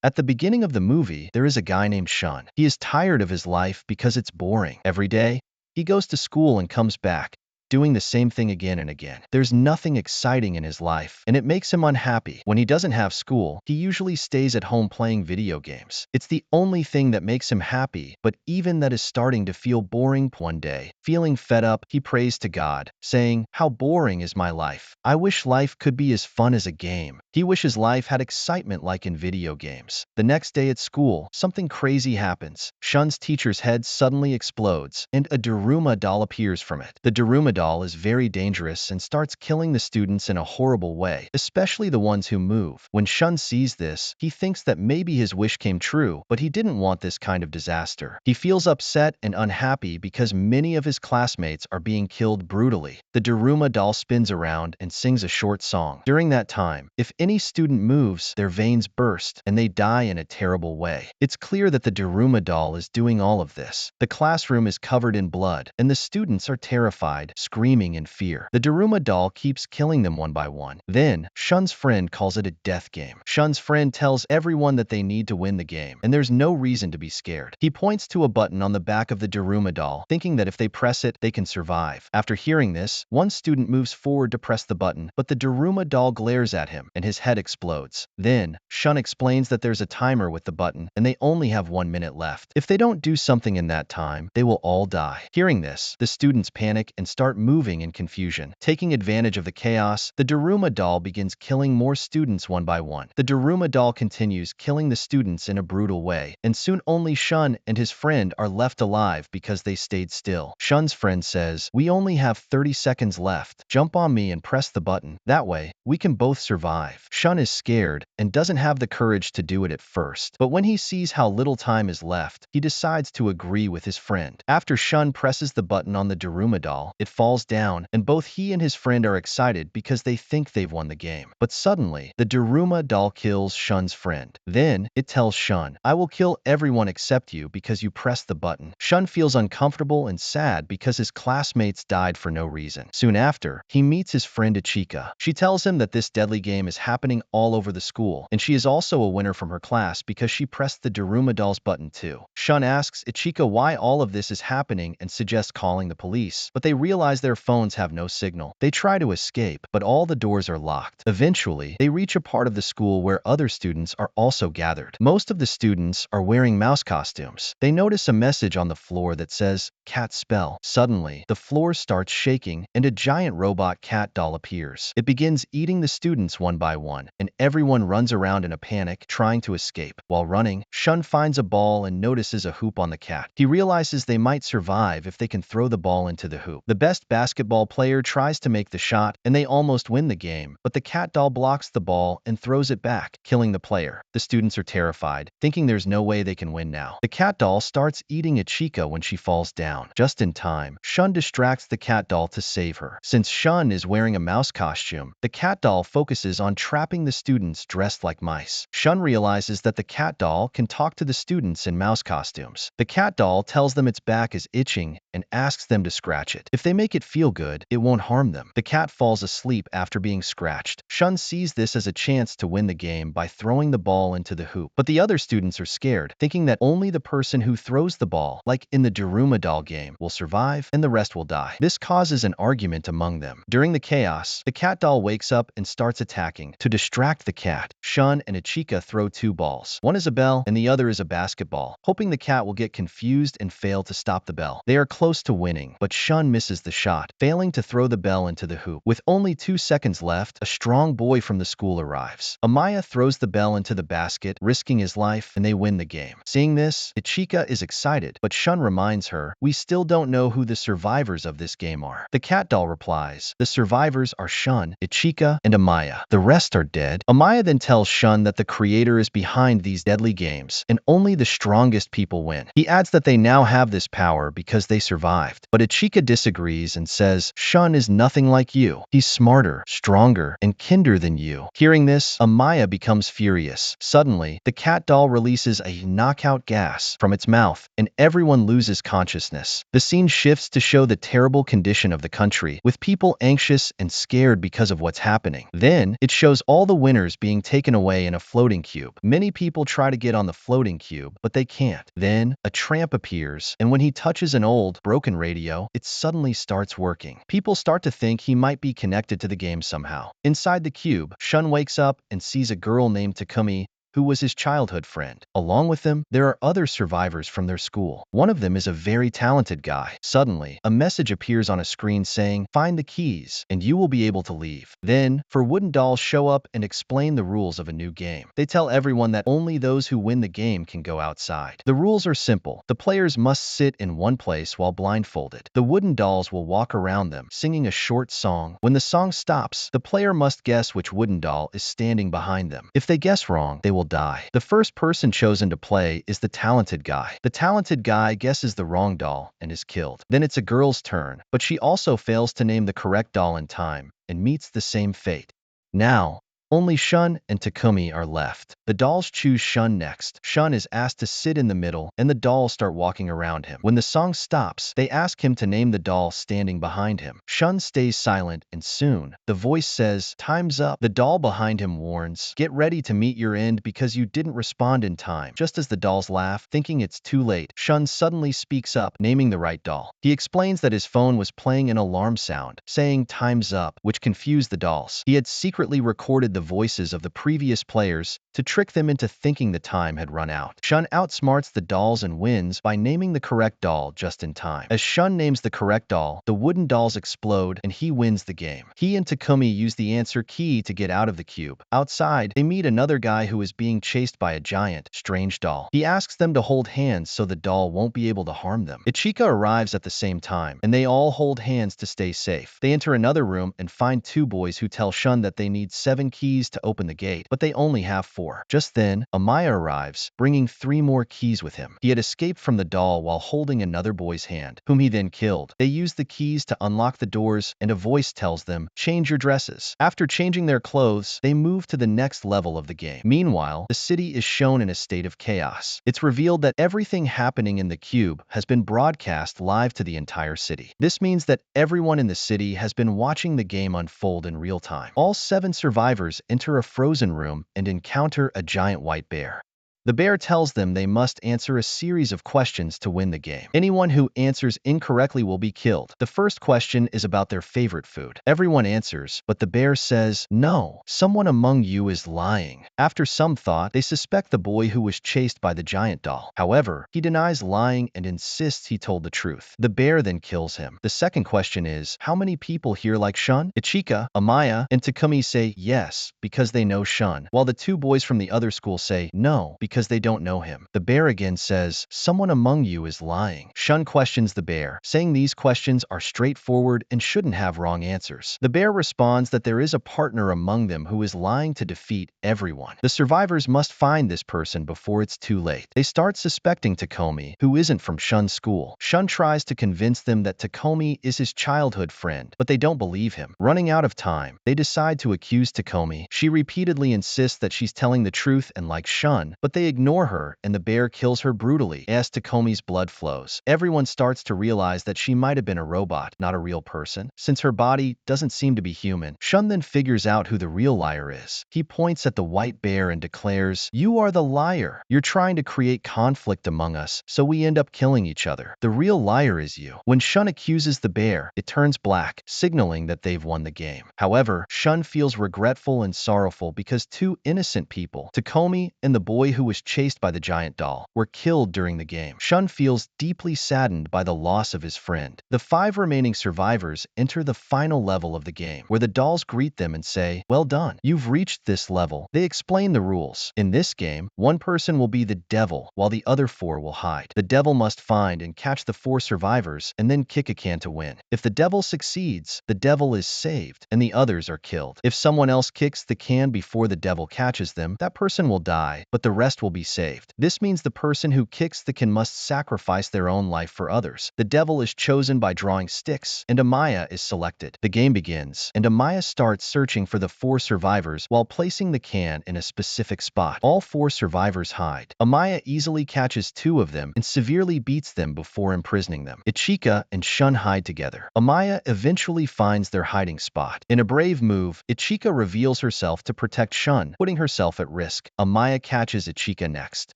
At the beginning of the movie, there is a guy named Shun. He is tired of his life because it's boring. Every day, he goes to school and comes back, doing the same thing again and again. There's nothing exciting in his life, and it makes him unhappy. When he doesn't have school, he usually stays at home playing video games. It's the only thing that makes him happy, but even that is starting to feel boring. One day, feeling fed up, he prays to God, saying, "How boring is my life? I wish life could be as fun as a game." He wishes life had excitement like in video games. The next day at school, something crazy happens. Shun's teacher's head suddenly explodes, and a Daruma doll appears from it. The Daruma doll is very dangerous and starts killing the students in a horrible way, especially the ones who move. When Shun sees this, he thinks that maybe his wish came true, but he didn't want this kind of disaster. He feels upset and unhappy because many of his classmates are being killed brutally. The Daruma doll spins around and sings a short song. During that time, if any student moves, their veins burst and they die in a terrible way. It's clear that the Daruma doll is doing all of this. The classroom is covered in blood, and the students are terrified, screaming in fear. The Daruma doll keeps killing them one by one. Then, Shun's friend calls it a death game. Shun's friend tells everyone that they need to win the game, and there's no reason to be scared. He points to a button on the back of the Daruma doll, thinking that if they press it, they can survive. After hearing this, one student moves forward to press the button, but the Daruma doll glares at him, and his head explodes. Then, Shun explains that there's a timer with the button, and they only have 1 minute left. If they don't do something in that time, they will all die. Hearing this, the students panic and start moving in confusion. Taking advantage of the chaos, the Daruma doll begins killing more students one by one. The Daruma doll continues killing the students in a brutal way, and soon only Shun and his friend are left alive because they stayed still. Shun's friend says, "We only have 30 seconds left. Jump on me and press the button. That way, we can both survive." Shun is scared and doesn't have the courage to do it at first, but when he sees how little time is left, he decides to agree with his friend. After Shun presses the button on the Daruma doll, it falls down, and both he and his friend are excited because they think they've won the game. But suddenly, the Daruma doll kills Shun's friend. Then, it tells Shun, "I will kill everyone except you because you pressed the button." Shun feels uncomfortable and sad because his classmates died for no reason. Soon after, he meets his friend Ichika. She tells him that this deadly game is happening all over the school, and she is also a winner from her class because she pressed the Daruma doll's button too. Shun asks Ichika why all of this is happening and suggests calling the police, but they realize their phones have no signal. They try to escape, but all the doors are locked. Eventually, they reach a part of the school where other students are also gathered. Most of the students are wearing mouse costumes. They notice a message on the floor that says, "Cat spell." Suddenly, the floor starts shaking and a giant robot cat doll appears. It begins eating the students one by one, and everyone runs around in a panic, trying to escape. While running, Shun finds a ball and notices a hoop on the cat. He realizes they might survive if they can throw the ball into the hoop. The best basketball player tries to make the shot, and they almost win the game, but the cat doll blocks the ball and throws it back, killing the player. The students are terrified, thinking there's no way they can win now. The cat doll starts eating Ichika when she falls down. Just in time, Shun distracts the cat doll to save her. Since Shun is wearing a mouse costume, the cat doll focuses on trapping the students dressed like mice. Shun realizes that the cat doll can talk to the students in mouse costumes. The cat doll tells them its back is itching and asks them to scratch it. If they make it feel good, it won't harm them. The cat falls asleep after being scratched. Shun sees this as a chance to win the game by throwing the ball into the hoop. But the other students are scared, thinking that only the person who throws the ball, like in the Daruma doll game, will survive and the rest will die. This causes an argument among them. During the chaos, the cat doll wakes up and starts attacking. To distract the cat, Shun and Ichika throw 2 balls. One is a bell and the other is a basketball, hoping the cat will get confused and fail to stop the bell. They are close to winning, but Shun misses the shot, failing to throw the bell into the hoop. With only 2 seconds left, a strong boy from the school arrives. Amaya throws the bell into the basket, risking his life, and they win the game. Seeing this, Ichika is excited, but Shun reminds her, "We still don't know who the survivors of this game are." The cat doll replies, "The survivors are Shun, Ichika, and Amaya. The rest are dead." Amaya then tells Shun that the creator is behind these deadly games, and only the strongest people win. He adds that they now have this power because they survived, but Ichika disagrees eyes and says, Shun is nothing like you. He's smarter, stronger, and kinder than you. Hearing this, Amaya becomes furious. Suddenly, the cat doll releases a knockout gas from its mouth, and everyone loses consciousness. The scene shifts to show the terrible condition of the country, with people anxious and scared because of what's happening. Then, it shows all the winners being taken away in a floating cube. Many people try to get on the floating cube, but they can't. Then, a tramp appears, and when he touches an old, broken radio, it suddenly starts working. People start to think he might be connected to the game somehow. Inside the cube, Shun wakes up and sees a girl named Takumi, who was his childhood friend. Along with them, there are other survivors from their school. One of them is a very talented guy. Suddenly, a message appears on a screen saying, find the keys, and you will be able to leave. Then, four wooden dolls show up and explain the rules of a new game. They tell everyone that only those who win the game can go outside. The rules are simple. The players must sit in one place while blindfolded. The wooden dolls will walk around them, singing a short song. When the song stops, the player must guess which wooden doll is standing behind them. If they guess wrong, they will die. The first person chosen to play is the talented guy. The talented guy guesses the wrong doll and is killed. Then it's a girl's turn, but she also fails to name the correct doll in time and meets the same fate. Now, only Shun and Takumi are left. The dolls choose Shun next. Shun is asked to sit in the middle, and the dolls start walking around him. When the song stops, they ask him to name the doll standing behind him. Shun stays silent, and soon, the voice says, time's up. The doll behind him warns, get ready to meet your end because you didn't respond in time. Just as the dolls laugh, thinking it's too late, Shun suddenly speaks up, naming the right doll. He explains that his phone was playing an alarm sound, saying time's up, which confused the dolls. He had secretly recorded the voices of the previous players to trick them into thinking the time had run out. Shun outsmarts the dolls and wins by naming the correct doll just in time. As Shun names the correct doll, the wooden dolls explode and he wins the game. He and Takumi use the answer key to get out of the cube. Outside, they meet another guy who is being chased by a giant, strange doll. He asks them to hold hands so the doll won't be able to harm them. Ichika arrives at the same time, and they all hold hands to stay safe. They enter another room and find two boys who tell Shun that they need 7 keys to open the gate, but they only have 4. Just then, Amaya arrives, bringing 3 more keys with him. He had escaped from the doll while holding another boy's hand, whom he then killed. They use the keys to unlock the doors, and a voice tells them, change your dresses. After changing their clothes, they move to the next level of the game. Meanwhile, the city is shown in a state of chaos. It's revealed that everything happening in the cube has been broadcast live to the entire city. This means that everyone in the city has been watching the game unfold in real time. All 7 survivors enter a frozen room and encounter a giant white bear. The bear tells them they must answer a series of questions to win the game. Anyone who answers incorrectly will be killed. The first question is about their favorite food. Everyone answers, but the bear says, no, someone among you is lying. After some thought, they suspect the boy who was chased by the giant doll. However, he denies lying and insists he told the truth. The bear then kills him. The second question is, how many people here like Shun? Ichika, Amaya, and Takumi say yes, because they know Shun, while the 2 boys from the other school say no, because they don't know him. The bear again says, someone among you is lying. Shun questions the bear, saying these questions are straightforward and shouldn't have wrong answers. The bear responds that there is a partner among them who is lying to defeat everyone. The survivors must find this person before it's too late. They start suspecting Takumi, who isn't from Shun's school. Shun tries to convince them that Takumi is his childhood friend, but they don't believe him. Running out of time, they decide to accuse Takumi. She repeatedly insists that she's telling the truth and likes Shun, but they ignore her, and the bear kills her brutally as Takumi's blood flows. Everyone starts to realize that she might have been a robot, not a real person, since her body doesn't seem to be human. Shun then figures out who the real liar is. He points at the white bear and declares, you are the liar. You're trying to create conflict among us, so we end up killing each other. The real liar is you. When Shun accuses the bear, it turns black, signaling that they've won the game. However, Shun feels regretful and sorrowful because 2 innocent people, Takumi and the boy who was chased by the giant doll, were killed during the game. Shun feels deeply saddened by the loss of his friend. The 5 remaining survivors enter the final level of the game, where the dolls greet them and say, well done, you've reached this level. They explain the rules. In this game, 1 person will be the devil, while the other 4 will hide. The devil must find and catch the 4 survivors and then kick a can to win. If the devil succeeds, the devil is saved, and the others are killed. If someone else kicks the can before the devil catches them, that person will die, but the rest will be saved. This means the person who kicks the can must sacrifice their own life for others. The devil is chosen by drawing sticks, and Amaya is selected. The game begins, and Amaya starts searching for the 4 survivors while placing the can in a specific spot. All 4 survivors hide. Amaya easily catches 2 of them and severely beats them before imprisoning them. Ichika and Shun hide together. Amaya eventually finds their hiding spot. In a brave move, Ichika reveals herself to protect Shun, putting herself at risk. Amaya catches Ichika next.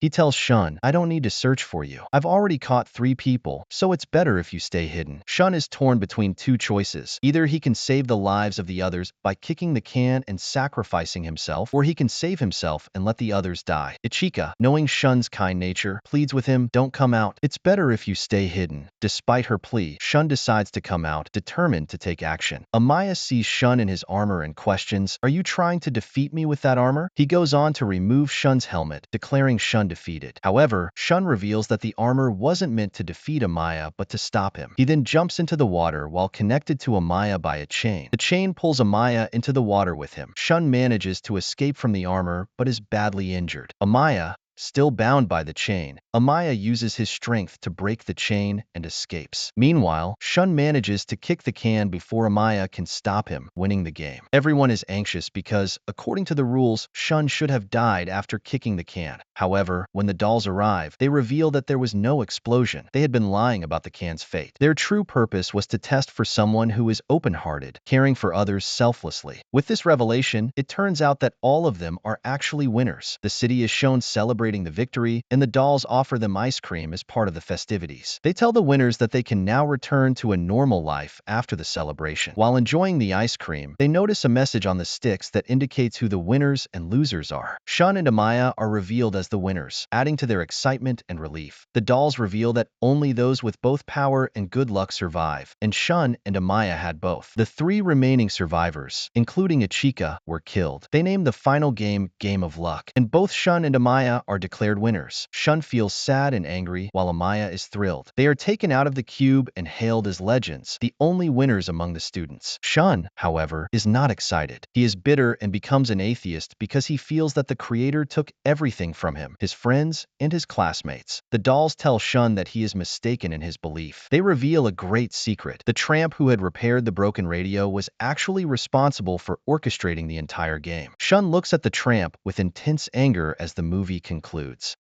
He tells Shun, "I don't need to search for you. I've already caught 3 people, so it's better if you stay hidden." Shun is torn between 2 choices. Either he can save the lives of the others by kicking the can and sacrificing himself, or he can save himself and let the others die. Ichika, knowing Shun's kind nature, pleads with him, "Don't come out. It's better if you stay hidden." Despite her plea, Shun decides to come out, determined to take action. Amaya sees Shun in his armor and questions, "Are you trying to defeat me with that armor?" He goes on to remove Shun's helmet, declaring Shun defeated. However, Shun reveals that the armor wasn't meant to defeat Amaya, but to stop him. He then jumps into the water while connected to Amaya by a chain. The chain pulls Amaya into the water with him. Shun manages to escape from the armor, but is badly injured. Amaya, still bound by the chain, Amaya uses his strength to break the chain and escapes. Meanwhile, Shun manages to kick the can before Amaya can stop him, winning the game. Everyone is anxious because, according to the rules, Shun should have died after kicking the can. However, when the dolls arrive, they reveal that there was no explosion. They had been lying about the can's fate. Their true purpose was to test for someone who is open-hearted, caring for others selflessly. With this revelation, it turns out that all of them are actually winners. The city is shown celebrating the victory, and the dolls offer them ice cream as part of the festivities. They tell the winners that they can now return to a normal life after the celebration. While enjoying the ice cream, they notice a message on the sticks that indicates who the winners and losers are. Shun and Amaya are revealed as the winners, adding to their excitement and relief. The dolls reveal that only those with both power and good luck survive, and Shun and Amaya had both. The 3 remaining survivors, including Ichika, were killed. They named the final game Game of Luck, and both Shun and Amaya are declared winners. Shun feels sad and angry, while Amaya is thrilled. They are taken out of the cube and hailed as legends, the only winners among the students. Shun, however, is not excited. He is bitter and becomes an atheist because he feels that the creator took everything from him, his friends and his classmates. The dolls tell Shun that he is mistaken in his belief. They reveal a great secret. The tramp who had repaired the broken radio was actually responsible for orchestrating the entire game. Shun looks at the tramp with intense anger as the movie concludes.